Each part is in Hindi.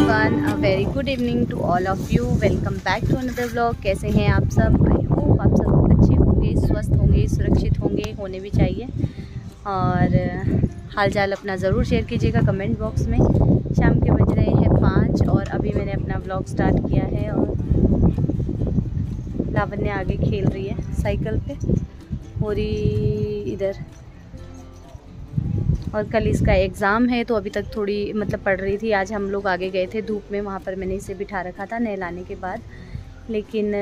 Everyone, a very good evening to all of you. Welcome back to another vlog. कैसे हैं आप सब? आई होप आप सब अच्छे होंगे, स्वस्थ होंगे, सुरक्षित होंगे, होने भी चाहिए। और हाल चाल अपना ज़रूर शेयर कीजिएगा कमेंट बॉक्स में। शाम के बज रहे हैं 5 और अभी मैंने अपना व्लॉग स्टार्ट किया है और लावण्य आगे खेल रही है साइकिल पे और इधर। और कल इसका एग्ज़ाम है तो अभी तक थोड़ी पढ़ रही थी। आज हम लोग आगे गए थे धूप में, वहाँ पर मैंने इसे बिठा रखा था नहलाने के बाद, लेकिन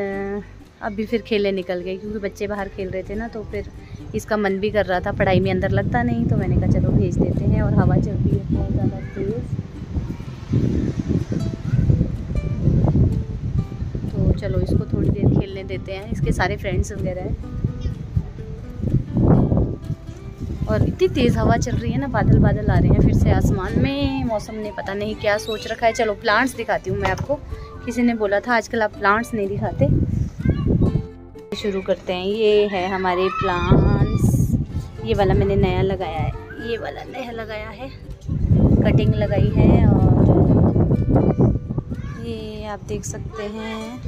अभी फिर खेलने निकल गए क्योंकि बच्चे बाहर खेल रहे थे ना, तो फिर इसका मन भी कर रहा था, पढ़ाई में अंदर लगता नहीं, तो मैंने कहा चलो भेज देते हैं। और हवा चल रही है बहुत ज़्यादा तेज़, तो चलो इसको थोड़ी देर खेलने देते हैं। इसके सारे फ्रेंड्स वगैरह हैं और इतनी तेज़ हवा चल रही है ना, बादल बादल आ रहे हैं फिर से आसमान में। मौसम ने पता नहीं क्या सोच रखा है। चलो प्लांट्स दिखाती हूँ मैं आपको। किसी ने बोला था आजकल आप प्लांट्स नहीं दिखाते। शुरू करते हैं। ये है हमारे प्लांट्स। ये वाला मैंने नया लगाया है, ये वाला नया लगाया है, कटिंग लगाई है। और ये आप देख सकते हैं,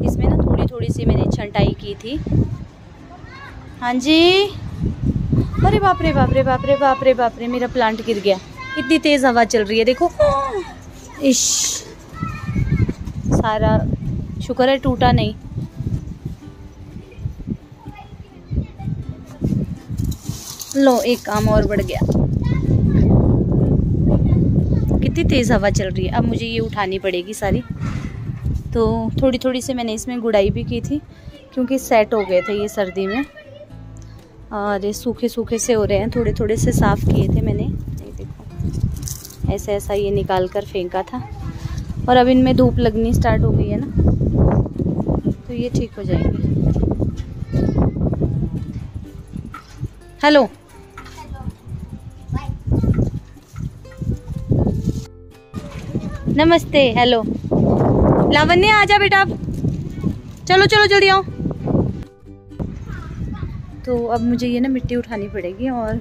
इसमें ना थोड़ी थोड़ी सी मैंने छंटाई की थी। हाँ जी। अरे बाप रे बाप रे बाप रे बाप रे बाप रे, मेरा प्लांट गिर गया। इतनी तेज़ हवा चल रही है, देखो। इश, सारा शुक्र है टूटा नहीं। लो, एक काम और बढ़ गया। कितनी तेज़ हवा चल रही है। अब मुझे ये उठानी पड़ेगी सारी, तो थोड़ी थोड़ी से मैंने इसमें गुड़ाई भी की थी क्योंकि सेट हो गए थे ये सर्दी में, और ये सूखे सूखे से हो रहे हैं। थोड़े थोड़े से साफ़ किए थे मैंने, ये देखो ऐसा ऐसा ये निकाल कर फेंका था। और अब इनमें धूप लगनी स्टार्ट हो गई है ना, तो ये ठीक हो जाएंगे। हेलो, नमस्ते। हेलो लावण्य, आजा बेटा, चलो चलो जल्दी आओ। तो अब मुझे ये ना मिट्टी उठानी पड़ेगी और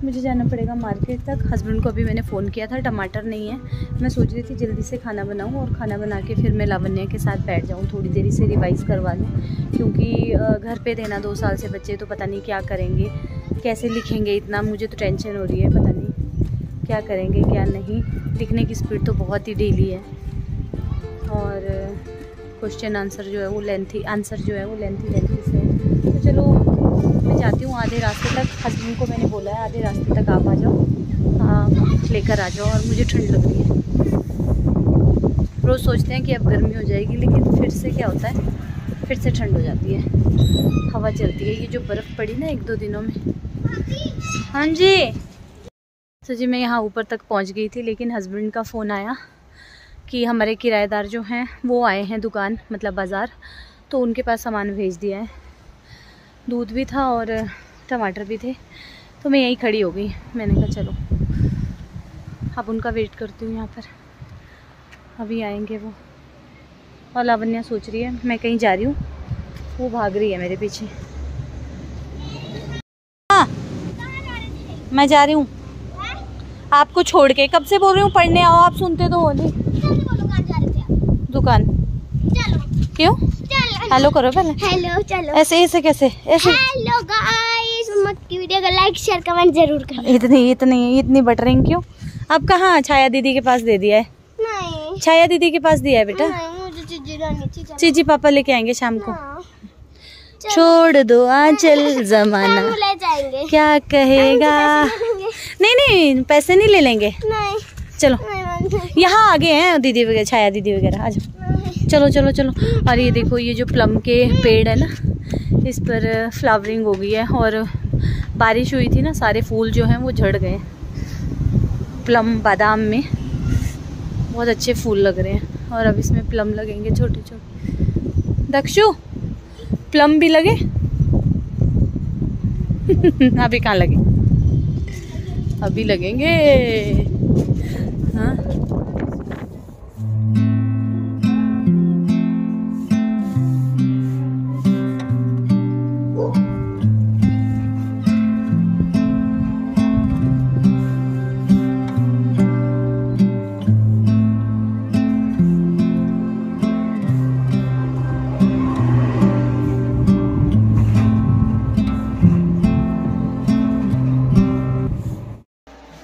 मुझे जाना पड़ेगा मार्केट तक। हस्बैंड को अभी मैंने फ़ोन किया था, टमाटर नहीं है। मैं सोच रही थी जल्दी से खाना बनाऊं और खाना बना के फिर मैं लावण्य के साथ बैठ जाऊं, थोड़ी देरी से रिवाइज़ करवा लूं, क्योंकि घर पे थे ना 2 साल से बच्चे, तो पता नहीं क्या करेंगे, कैसे लिखेंगे। इतना मुझे तो टेंशन हो रही है, पता नहीं क्या करेंगे क्या नहीं। लिखने की स्पीड तो बहुत ही ढीली है और क्वेश्चन आंसर जो है वो लेंथी से। तो चलो मैं जाती हूँ आधे रास्ते तक। हस्बैंड को मैंने बोला है आधे रास्ते तक आप आ जाओ, लेकर आ जाओ। और मुझे ठंड लग रही है। रोज़ सोचते हैं कि अब गर्मी हो जाएगी, लेकिन फिर से क्या होता है, फिर से ठंड हो जाती है, हवा चलती है। ये जो बर्फ़ पड़ी ना 1-2 दिनों में। हाँ जी। तो जी मैं यहाँ ऊपर तक पहुँच गई थी, लेकिन हस्बैंड का फ़ोन आया कि हमारे किराएदार जो हैं वो आए हैं दुकान, बाज़ार, तो उनके पास सामान भेज दिया है। दूध भी था और टमाटर भी थे, तो मैं यहीं खड़ी हो गई। मैंने कहा चलो अब उनका वेट करती हूँ यहाँ पर, अभी आएंगे वो। और लावण्या सोच रही है मैं कहीं जा रही हूँ, वो भाग रही है मेरे पीछे। हाँ, मैं जा रही हूँ आपको छोड़ के। कब से बोल रही हूँ पढ़ने आओ, आप सुनते तो हो नहीं। दुकान क्यों? हेलो करो पहले। हेलो, चलो। ऐसे ऐसे कैसे ऐसे? हेलो गाइस, मक्की वीडियो को लाइक शेयर कमेंट जरूर करना। इतनी बटरिंग क्यों? अब कहाँ छाया दीदी के पास दे दिया है? नहीं, छाया दीदी के पास दिया है बेटा। नहीं, मुझे चीजी पापा लेके आएंगे शाम को। छोड़ दो आंचल जमाना ले जाएंगे, क्या कहेगा। नहीं पैसे नहीं ले लेंगे। नहीं, चलो यहाँ आगे हैं दीदी वगैरह, छाया दीदी वगैरह, आ जाओ। चलो चलो चलो। और ये देखो, ये जो प्लम के पेड़ है ना, इस पर फ्लावरिंग हो गई है और बारिश हुई थी ना, सारे फूल जो हैं वो झड़ गए। प्लम बादाम में बहुत अच्छे फूल लग रहे हैं और अब इसमें प्लम लगेंगे छोटे छोटे। दक्षु, प्लम भी लगे। अभी कहाँ लगे, अभी लगेंगे। हाँ,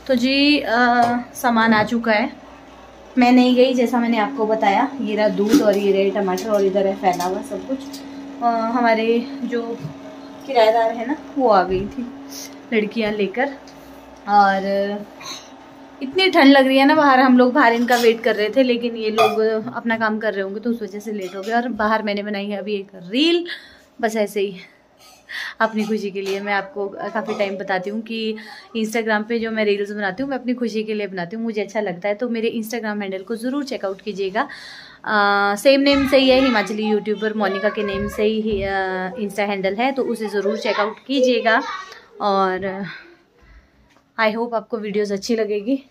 तो जी सामान आ चुका है। मैं नहीं गई, जैसा मैंने आपको बताया। ये रहा दूध और ये रहे टमाटर और इधर है फैला हुआ सब कुछ। हमारे जो किराएदार है ना वो आ गई थी लड़कियां लेकर। और इतनी ठंड लग रही है ना बाहर, हम लोग बाहर इनका वेट कर रहे थे, लेकिन ये लोग अपना काम कर रहे होंगे तो उस वजह से लेट हो गया। और बाहर मैंने बनाई है अभी एक रील, बस ऐसे ही अपनी खुशी के लिए। मैं आपको काफ़ी टाइम बताती हूँ कि इंस्टाग्राम पे जो मैं रील्स बनाती हूँ मैं अपनी खुशी के लिए बनाती हूँ, मुझे अच्छा लगता है। तो मेरे इंस्टाग्राम हैंडल को ज़रूर चेकआउट कीजिएगा। सेम नेम से ही है, हिमाचली यूट्यूबर मोनिका के नेम से ही इंस्टा हैंडल है, तो उसे ज़रूर चेकआउट कीजिएगा। और आई होप आपको वीडियोज़ अच्छी लगेगी।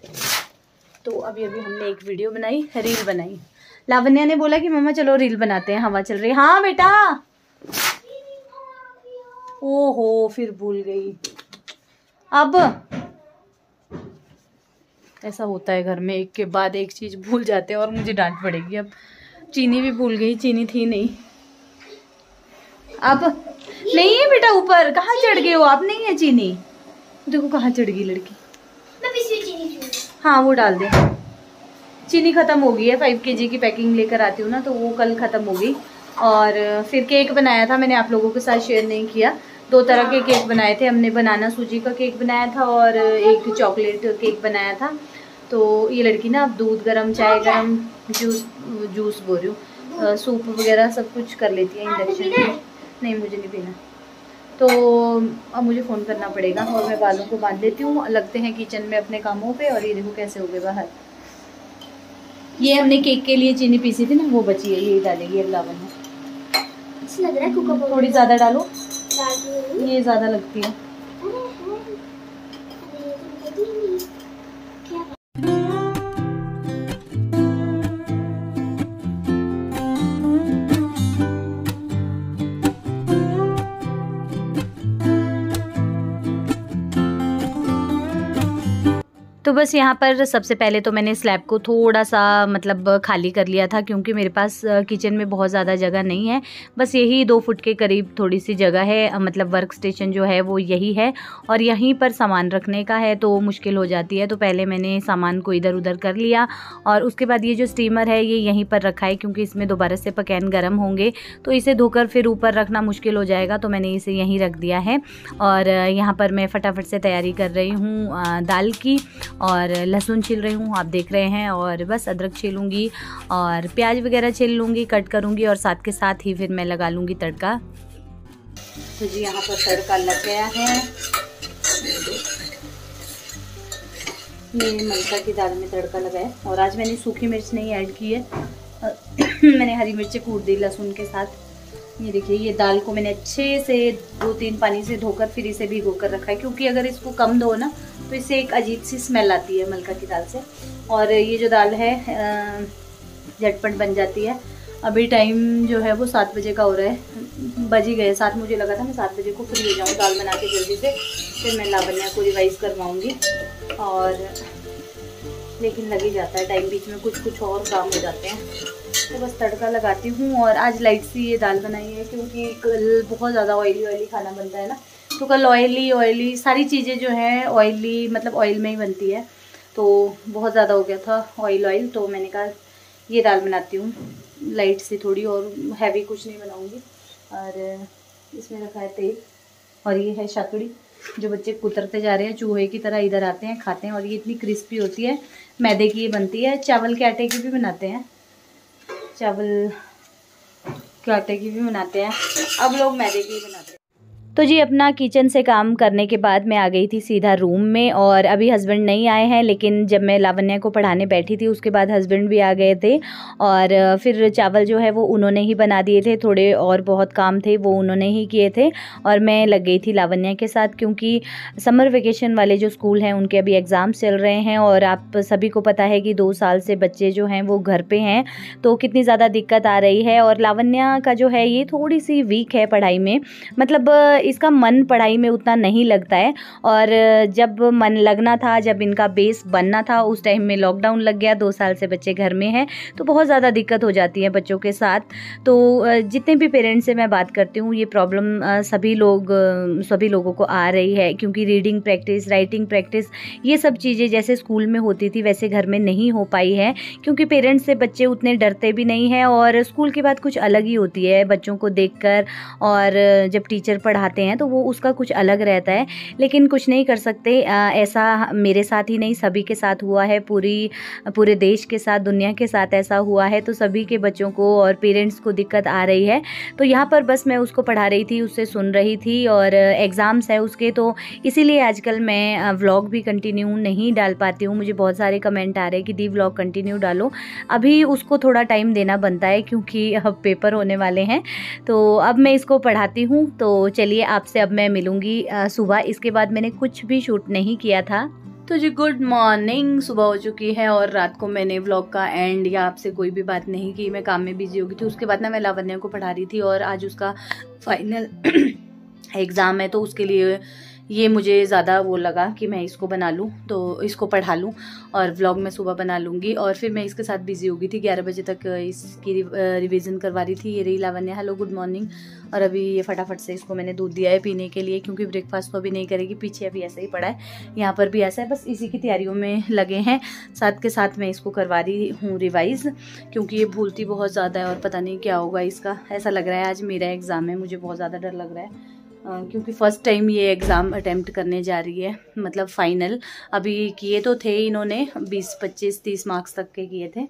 तो अभी हमने एक वीडियो बनाई, रील बनाई। लावण्या ने बोला कि मम्मा चलो रील बनाते हैं, हवा चल रही है। हाँ बेटा। ओहो फिर भूल गई। अब ऐसा होता है घर में, एक के बाद एक चीज़ भूल जाते हैं और मुझे डांट पड़ेगी। अब चीनी भी भूल गई, चीनी थी नहीं। अब नहीं है बेटा, ऊपर कहाँ चढ़ गए हो आप? नहीं है चीनी, देखो कहाँ चढ़ गई लड़की। हाँ वो डाल दे। चीनी ख़त्म हो गई है, 5 kg की पैकिंग लेकर आती हूँ ना, तो वो कल ख़त्म हो गई। और फिर केक बनाया था, मैंने आप लोगों के साथ शेयर नहीं किया। 2 तरह के केक बनाए थे हमने, बनाना सूजी का केक बनाया था और एक चॉकलेट केक बनाया था। तो ये लड़की ना अब दूध गरम, चाय गरम, जूस बोल रही हूँ, सूप वगैरह सब कुछ कर लेती है इंडक्शन पे। नहीं मुझे नहीं पीना। तो अब मुझे फ़ोन करना पड़ेगा और मैं बालों को बांध लेती हूँ। लगते हैं किचन में अपने कामों पे। और ये देखो कैसे हो गए बाहर। ये हमने केक के लिए चीनी पीसी थी ना, वो बची है, यही डालेगी अब लावण्या। लग रहा है थोड़ी ज़्यादा डालो, ये ज़्यादा लगती है। तो बस यहाँ पर सबसे पहले तो मैंने स्लैब को थोड़ा सा मतलब खाली कर लिया था, क्योंकि मेरे पास किचन में बहुत ज़्यादा जगह नहीं है। बस यही 2 फुट के करीब थोड़ी सी जगह है, मतलब वर्क स्टेशन जो है वो यही है और यहीं पर सामान रखने का है, तो मुश्किल हो जाती है। तो पहले मैंने सामान को इधर उधर कर लिया और उसके बाद ये जो स्टीमर है ये यहीं पर रखा है, क्योंकि इसमें दोबारा से पकैन गर्म होंगे तो इसे धोकर फिर ऊपर रखना मुश्किल हो जाएगा, तो मैंने इसे यहीं रख दिया है। और यहाँ पर मैं फटाफट से तैयारी कर रही हूँ दाल की, और लहसुन छील रही हूँ, आप देख रहे हैं। और बस अदरक छीलूँगी और प्याज वगैरह छील लूँगी, कट करूँगी और साथ के साथ ही फिर मैं लगा लूँगी तड़का। तो जी यहाँ पर तड़का लग गया है। ये मलका की दाल में तड़का लगा है और आज मैंने सूखी मिर्च नहीं ऐड की है, मैंने हरी मिर्च कूट दी लहसुन के साथ। ये देखिए, ये दाल को मैंने अच्छे से 2-3 पानी से धोकर फिर इसे भिगो कर रखा है, क्योंकि अगर इसको कम धो ना तो इससे एक अजीब सी स्मेल आती है मलका की दाल से। और ये जो दाल है झटपट बन जाती है। अभी टाइम जो है वो 7 बजे का हो रहा है, बज ही गए 7। मुझे लगा था मैं 7 बजे को फ्री हो जाऊँ दाल बना के जल्दी से, फिर मैं लावण्या को रिवाइज़ करवाऊँगी। और लेकिन लग ही जाता है टाइम, बीच में कुछ और काम हो जाते हैं। तो बस तड़का लगाती हूँ। और आज लाइट सी ये दाल बनाई है, क्योंकि कल बहुत ज़्यादा ऑयली खाना बनता है ना, तो कल ऑयली सारी चीज़ें जो हैं ऑयली, मतलब ऑयल में ही बनती है, तो बहुत ज़्यादा हो गया था ऑयल। तो मैंने कहा ये दाल बनाती हूँ लाइट सी थोड़ी, और हैवी कुछ नहीं बनाऊँगी। और इसमें रखा है तेल, और ये है शकड़ी जो बच्चे कुतरते जा रहे हैं चूहे की तरह, इधर आते हैं खाते हैं। और ये इतनी क्रिस्पी होती है, मैदे की ये बनती है। चावल के आटे की भी बनाते हैं, चावल के आटे की भी बनाते हैं, अब लोग मैदे की बनाते हैं। तो जी अपना किचन से काम करने के बाद मैं आ गई थी सीधा रूम में। और अभी हस्बैंड नहीं आए हैं, लेकिन जब मैं लावण्या को पढ़ाने बैठी थी उसके बाद हस्बैंड भी आ गए थे। और फिर चावल जो है वो उन्होंने ही बना दिए थे, थोड़े और बहुत काम थे वो उन्होंने ही किए थे। और मैं लग गई थी लावण्या के साथ, क्योंकि समर वेकेशन वाले जो स्कूल हैं उनके अभी एग्ज़ाम्स चल रहे हैं। और आप सभी को पता है कि 2 साल से बच्चे जो हैं वो घर पर हैं, तो कितनी ज़्यादा दिक्कत आ रही है। और लावण्या का जो है ये थोड़ी सी वीक है पढ़ाई में, मतलब इसका मन पढ़ाई में उतना नहीं लगता है। और जब मन लगना था, जब इनका बेस बनना था, उस टाइम में लॉकडाउन लग गया। 2 साल से बच्चे घर में हैं तो बहुत ज़्यादा दिक्कत हो जाती है बच्चों के साथ। तो जितने भी पेरेंट्स से मैं बात करती हूँ, ये प्रॉब्लम सभी लोगों को आ रही है, क्योंकि रीडिंग प्रैक्टिस, राइटिंग प्रैक्टिस, ये सब चीज़ें जैसे स्कूल में होती थी वैसे घर में नहीं हो पाई है, क्योंकि पेरेंट्स से बच्चे उतने डरते भी नहीं हैं। और स्कूल की बात कुछ अलग ही होती है बच्चों को देखकर, और जब टीचर पढ़ाते हैं तो वो उसका कुछ अलग रहता है। लेकिन कुछ नहीं कर सकते, ऐसा मेरे साथ ही नहीं सभी के साथ हुआ है, पूरे देश के साथ, दुनिया के साथ ऐसा हुआ है। तो सभी के बच्चों को और पेरेंट्स को दिक्कत आ रही है। तो यहाँ पर बस मैं उसको पढ़ा रही थी, उससे सुन रही थी, और एग्ज़ाम्स है उसके, तो इसीलिए आजकल मैं व्लॉग भी कंटिन्यू नहीं डाल पाती हूँ। मुझे बहुत सारे कमेंट आ रहे हैं कि दी व्लॉग कंटिन्यू डालो। अभी उसको थोड़ा टाइम देना बनता है, क्योंकि अब पेपर होने वाले हैं। तो अब मैं इसको पढ़ाती हूँ। तो चलिए आपसे अब मैं मिलूँगी सुबह। इसके बाद मैंने कुछ भी शूट नहीं किया था। तो जी गुड मॉर्निंग, सुबह हो चुकी है और रात को मैंने व्लॉग का एंड या आपसे कोई भी बात नहीं की, मैं काम में बिजी हो गई थी। उसके बाद ना मैं लावण्या को पढ़ा रही थी, और आज उसका फाइनल एग्ज़ाम है, तो उसके लिए ये मुझे ज़्यादा वो लगा कि मैं इसको बना लूँ, तो इसको पढ़ा लूँ, और व्लॉग मैं सुबह बना लूँगी। और फिर मैं इसके साथ बिजी हो गई थी, 11 बजे तक इसकी रिवीजन करवा रही थी। ये रही लावण्या, हेलो गुड मॉर्निंग। और अभी ये फटाफट से इसको मैंने दूध दिया है पीने के लिए, क्योंकि ब्रेकफास्ट तो अभी नहीं करेगी, पीछे अभी ऐसा ही पड़ा है, यहाँ पर भी ऐसा है, बस इसी की तैयारियों में लगे हैं। साथ के साथ मैं इसको करवा रही हूँ रिवाइज़, क्योंकि ये भूलती बहुत ज़्यादा है और पता नहीं क्या होगा इसका। ऐसा लग रहा है आज मेरा एग्ज़ाम है, मुझे बहुत ज़्यादा डर लग रहा है, क्योंकि फ़र्स्ट टाइम ये एग्ज़ाम अटेम्प्ट करने जा रही है, मतलब फ़ाइनल। अभी किए तो थे इन्होंने 20, 25, 30 मार्क्स तक के किए थे,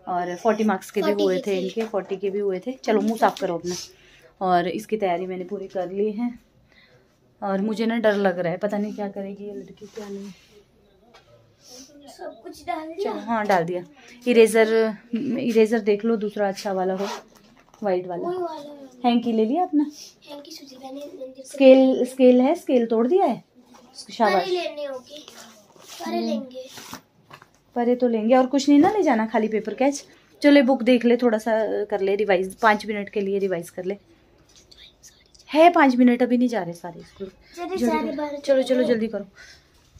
और 40 मार्क्स के भी हुए थे इनके, 40 के भी हुए थे। चलो मुंह साफ़ करो अपना। और इसकी तैयारी मैंने पूरी कर ली है, और मुझे ना डर लग रहा है, पता नहीं क्या करेगी ये लड़की, क्या नहीं। सब कुछ डाल दिया? चलो हाँ डाल दिया। इरेज़र देख लो दूसरा अच्छा वाला हो, वाइट वाला। हैंकी ले लिया अपना? स्केल है, स्केल तोड़ दिया है, शाबाश। परे तो लेंगे, और कुछ नहीं ना ले जाना, खाली पेपर कैच। चले बुक देख ले, थोड़ा सा कर ले रिवाइज, 5 मिनट के लिए रिवाइज कर ले। है 5 मिनट, अभी नहीं जा रहे सारे स्कूल। चलो चलो जल्दी करो।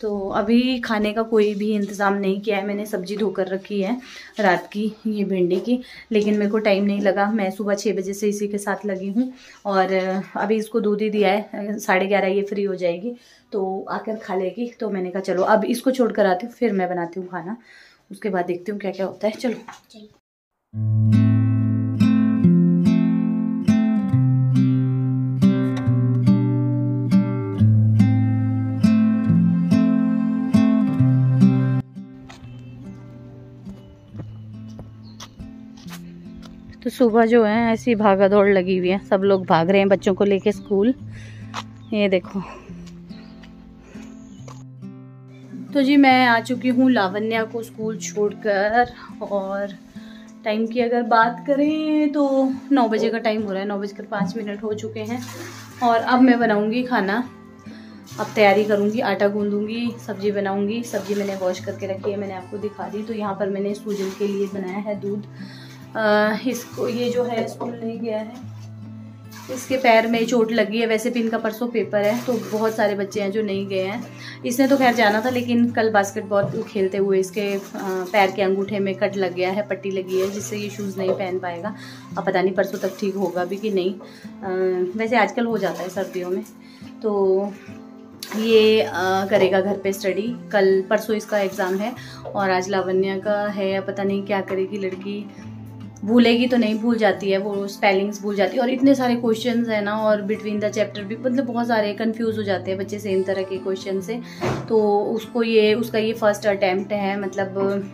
तो अभी खाने का कोई भी इंतज़ाम नहीं किया है मैंने, सब्जी धोकर रखी है रात की, ये भिंडी की, लेकिन मेरे को टाइम नहीं लगा। मैं सुबह 6 बजे से इसी के साथ लगी हूँ, और अभी इसको दूध ही दिया है, 11:30 ये फ्री हो जाएगी तो आकर खा लेगी। तो मैंने कहा चलो अब इसको छोड़ कर आती हूँ, फिर मैं बनाती हूँ खाना, उसके बाद देखती हूँ क्या क्या होता है। चलो। तो सुबह जो है ऐसी भागा दौड़ लगी हुई है, सब लोग भाग रहे हैं बच्चों को लेके स्कूल, ये देखो। तो जी मैं आ चुकी हूँ लावण्या को स्कूल छोड़कर, और टाइम की अगर बात करें तो 9 बजे का टाइम हो रहा है, 9:05 हो चुके हैं। और अब मैं बनाऊँगी खाना, अब तैयारी करूँगी, आटा गूंदूँगी, सब्जी बनाऊँगी। सब्जी मैंने वॉश करके रखी है, मैंने आपको दिखा दी। तो यहाँ पर मैंने सूजन के लिए बनाया है दूध। इसको ये जो है स्कूल नहीं गया है, इसके पैर में चोट लगी है। वैसे भी इनका परसों पेपर है, तो बहुत सारे बच्चे हैं जो नहीं गए हैं। इसने तो खैर जाना था, लेकिन कल बास्केटबॉल खेलते हुए इसके पैर के अंगूठे में कट लग गया है, पट्टी लगी है, जिससे ये शूज़ नहीं पहन पाएगा। अब पता नहीं परसों तक ठीक होगा भी कि नहीं। वैसे आजकल हो जाता है सर्दियों में। तो ये करेगा घर पे स्टडी, कल परसों इसका एग्ज़ाम है, और आज लावण्या का है। पता नहीं क्या करेगी लड़की, भूलेगी तो नहीं, भूल जाती है वो, स्पेलिंग्स भूल जाती है। और इतने सारे क्वेश्चंस है ना, और बिटवीन द चैप्टर भी मतलब बहुत सारे, कंफ्यूज हो जाते हैं बच्चे सेम तरह के क्वेश्चन से। तो उसका ये फर्स्ट अटैम्प्ट है, मतलब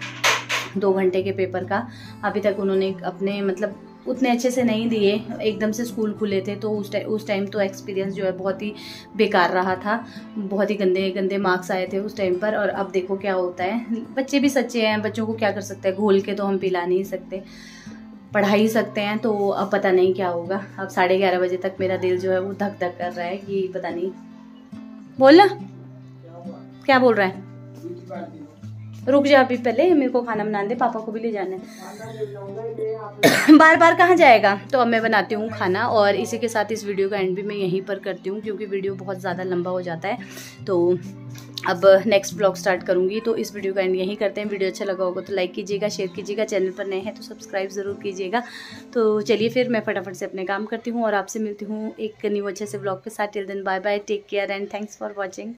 2 घंटे के पेपर का। अभी तक उन्होंने अपने मतलब उतने अच्छे से नहीं दिए, एकदम से स्कूल खुले थे, तो उस टाइम तो एक्सपीरियंस जो है बहुत ही बेकार रहा था, बहुत ही गंदे गंदे मार्क्स आए थे उस टाइम पर। और अब देखो क्या होता है। बच्चे भी सच्चे हैं, बच्चों को क्या कर सकते हैं, घोल के तो हम पिला नहीं सकते, पढ़ा ही सकते हैं। तो अब पता नहीं क्या होगा। अब 11:30 बजे तक मेरा दिल जो है वो धक धक कर रहा है कि पता नहीं। बोल ना, क्या बोल रहा है? रुक जा अभी, पहले मेरे को खाना बना दे, पापा को भी ले जाना है। बार बार कहाँ जाएगा। तो अब मैं बनाती हूँ खाना और इसी के साथ इस वीडियो का एंड भी मैं यहीं पर करती हूँ, क्योंकि वीडियो बहुत ज़्यादा लंबा हो जाता है। तो अब नेक्स्ट ब्लॉग स्टार्ट करूँगी, तो इस वीडियो का एंड यहीं करते हैं। वीडियो अच्छा लगा होगा तो लाइक कीजिएगा, शेयर कीजिएगा, चैनल पर नए हैं तो सब्सक्राइब ज़रूर कीजिएगा। तो चलिए फिर मैं फटाफट से अपने काम करती हूँ और आपसे मिलती हूँ एक न्यू अच्छे से ब्लॉग के साथ। Till then bye bye, take care and thanks for watching.